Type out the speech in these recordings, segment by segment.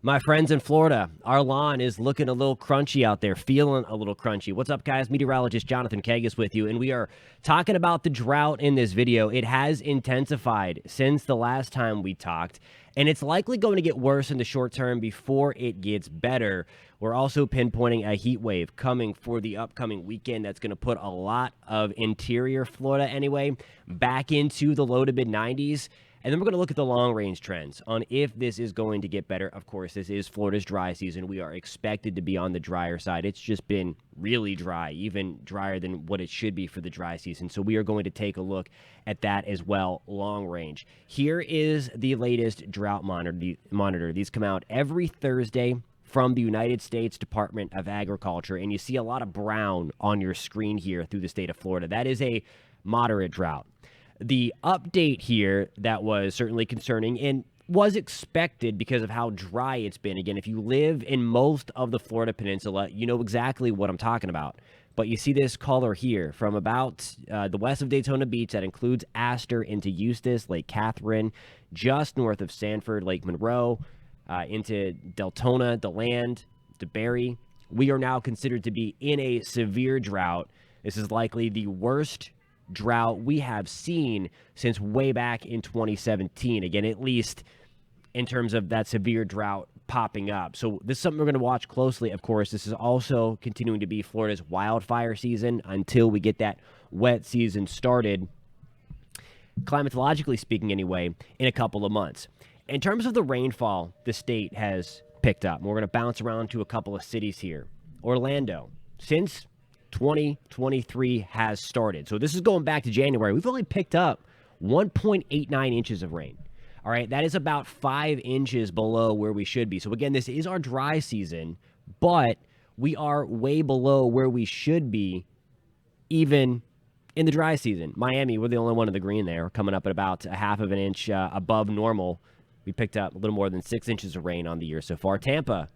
My friends in Florida, our lawn is looking a little crunchy out there, feeling a little crunchy. What's up, guys? Meteorologist Jonathan Kegges with you, and we are talking about the drought in this video. It has intensified since the last time we talked, and it's likely going to get worse in the short term before it gets better. We're also pinpointing a heat wave coming for the upcoming weekend that's going to put a lot of interior Florida anyway back into the low to mid 90s. And then we're going to look at the long-range trends on if this is going to get better. Of course, this is Florida's dry season. We are expected to be on the drier side. It's just been really dry, even drier than what it should be for the dry season. So we are going to take a look at that as well, long range. Here is the latest drought monitor. These come out every Thursday from the United States Department of Agriculture. And you see a lot of brown on your screen here through the state of Florida. That is a moderate drought. The update here that was certainly concerning and was expected because of how dry it's been. Again, if you live in most of the Florida Peninsula, you know exactly what I'm talking about. But you see this color here from about the west of Daytona Beach that includes Astor into Eustis, Lake Catherine, just north of Sanford, Lake Monroe, into Deltona, DeLand, DeBerry. We are now considered to be in a severe drought. This is likely the worst drought we have seen since way back in 2017. Again, at least in terms of that severe drought popping up. So this is something we're going to watch closely. Of course, this is also continuing to be Florida's wildfire season until we get that wet season started, climatologically speaking anyway, in a couple of months. In terms of the rainfall the state has picked up, we're going to bounce around to a couple of cities here. Orlando, since 2023 has started. So this is going back to January. We've only picked up 1.89 inches of rain. All right, that is about 5 inches below where we should be. So again, this is our dry season, but we are way below where we should be even in the dry season. Miami, we're the only one in the green there, coming up at about a half of an inch above normal. We picked up a little more than 6 inches of rain on the year so far. Tampa,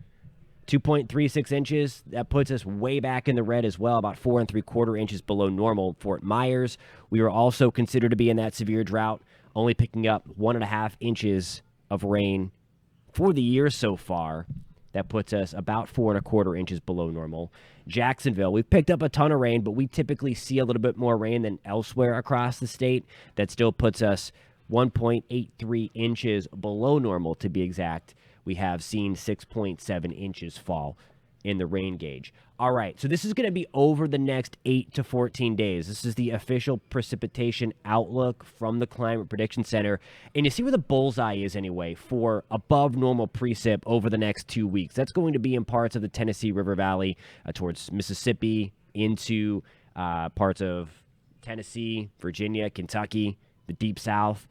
2.36 inches. That puts us way back in the red as well, about 4 3/4 inches below normal. Fort Myers, we were also considered to be in that severe drought, only picking up 1.5 inches of rain for the year so far. That puts us about 4 1/4 inches below normal. Jacksonville, we've picked up a ton of rain, but we typically see a little bit more rain than elsewhere across the state. That still puts us 1.83 inches below normal, to be exact. We have seen 6.7 inches fall in the rain gauge. All right, so this is going to be over the next 8 to 14 days. This is the official precipitation outlook from the Climate Prediction Center. And you see where the bullseye is anyway for above normal precip over the next 2 weeks. That's going to be in parts of the Tennessee River Valley towards Mississippi, into parts of Tennessee, Virginia, Kentucky, the Deep South.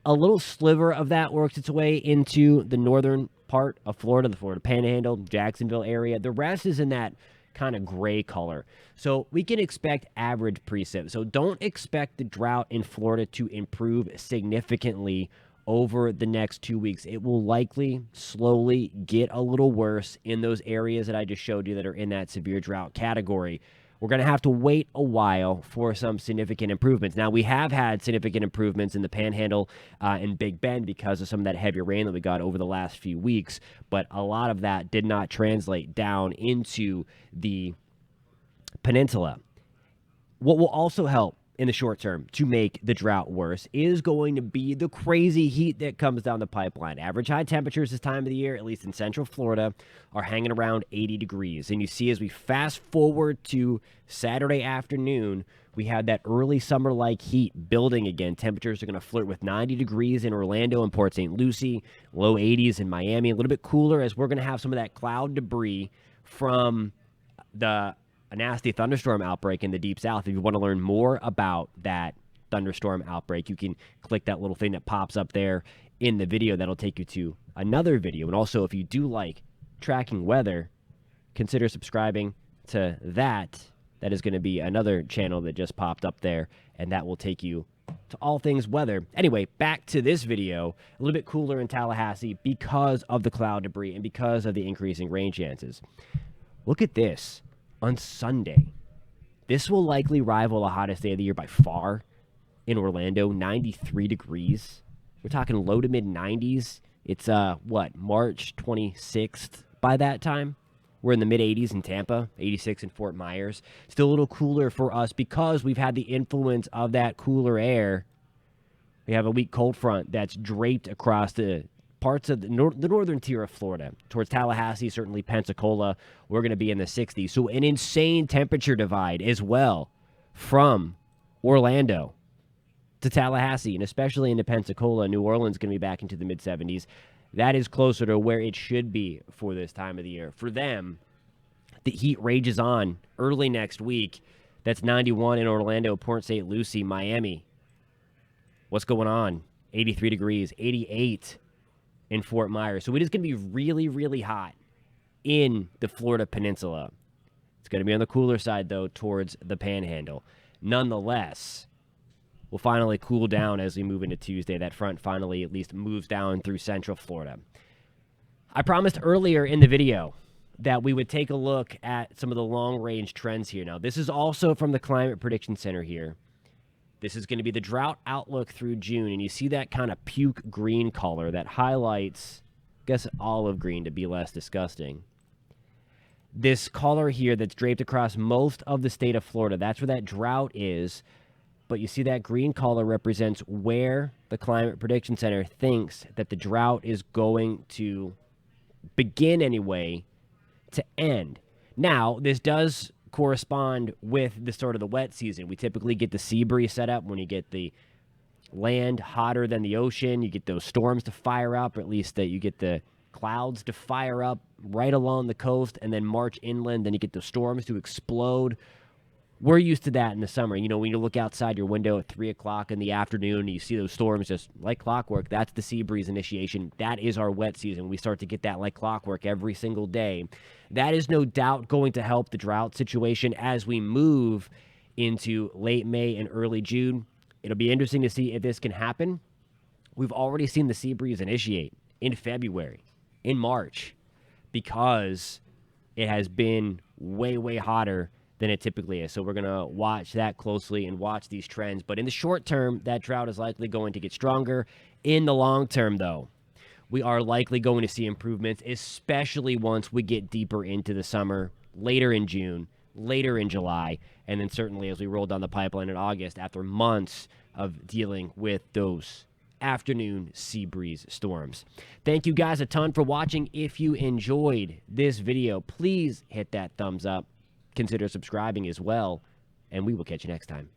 A little sliver of that works its way into the northern part of Florida, the Florida Panhandle, Jacksonville area. The rest is in that kind of gray color. So we can expect average precip. So don't expect the drought in Florida to improve significantly over the next 2 weeks. It will likely slowly get a little worse in those areas that I just showed you that are in that severe drought category. We're going to have to wait a while for some significant improvements. Now, we have had significant improvements in the Panhandle and Big Bend because of some of that heavy rain that we got over the last few weeks, but a lot of that did not translate down into the peninsula. What will also help in the short term to make the drought worse is going to be the crazy heat that comes down the pipeline. Average high temperatures this time of the year, at least in central Florida, are hanging around 80 degrees. And you see as we fast forward to Saturday afternoon, we had that early summer-like heat building again. Temperatures are going to flirt with 90 degrees in Orlando and Port St. Lucie, low 80s in Miami, a little bit cooler as we're going to have some of that cloud debris from a nasty thunderstorm outbreak in the Deep South. If you want to learn more about that thunderstorm outbreak, you can click that little thing that pops up there in the video. That'll take you to another video. And also, if you do like tracking weather, consider subscribing to that. That is going to be another channel that just popped up there, and that will take you to all things weather. Anyway, back to this video. A little bit cooler in Tallahassee because of the cloud debris and because of the increasing rain chances. Look at this. On Sunday, this will likely rival the hottest day of the year by far in Orlando, 93 degrees. We're talking low to mid 90s It's, March 26th by that time. We're in the mid-80s in Tampa, 86 in Fort Myers. Still a little cooler for us because we've had the influence of that cooler air. We have a weak cold front that's draped across the parts of the northern tier of Florida. Towards Tallahassee, certainly Pensacola, we're going to be in the 60s. So an insane temperature divide as well from Orlando to Tallahassee, and especially into Pensacola. New Orleans going to be back into the mid-70s. That is closer to where it should be for this time of the year. For them, the heat rages on early next week. That's 91 in Orlando, Port St. Lucie, Miami. What's going on? 83 degrees, 88 in Fort Myers. So it is going to be really, really hot in the Florida Peninsula. It's going to be on the cooler side, though, towards the Panhandle. Nonetheless, we'll finally cool down as we move into Tuesday. That front finally at least moves down through central Florida. I promised earlier in the video that we would take a look at some of the long-range trends here. Now, this is also from the Climate Prediction Center here. This is going to be the drought outlook through June, and you see that kind of puke green color that highlights, I guess, olive green to be less disgusting. This color here that's draped across most of the state of Florida, that's where that drought is. But you see that green color represents where the Climate Prediction Center thinks that the drought is going to begin anyway to end. Now, this does correspond with the start of the wet season. We typically get the sea breeze set up when you get the land hotter than the ocean. You get those storms to fire up, or at least that you get the clouds to fire up right along the coast and then march inland. Then you get the storms to explode. We're used to that in the summer. You know, when you look outside your window at 3 o'clock in the afternoon and you see those storms just like clockwork, that's the sea breeze initiation. That is our wet season. We start to get that like clockwork every single day. That is no doubt going to help the drought situation as we move into late May and early June. It'll be interesting to see if this can happen. We've already seen the sea breeze initiate in February, in March, because it has been way, way hotter than it typically is. So we're going to watch that closely and watch these trends. But in the short term, that drought is likely going to get stronger. In the long term, though, we are likely going to see improvements, especially once we get deeper into the summer, later in June, later in July, and then certainly as we roll down the pipeline in August after months of dealing with those afternoon sea breeze storms. Thank you guys a ton for watching. If you enjoyed this video, please hit that thumbs up. Consider subscribing as well, and we will catch you next time.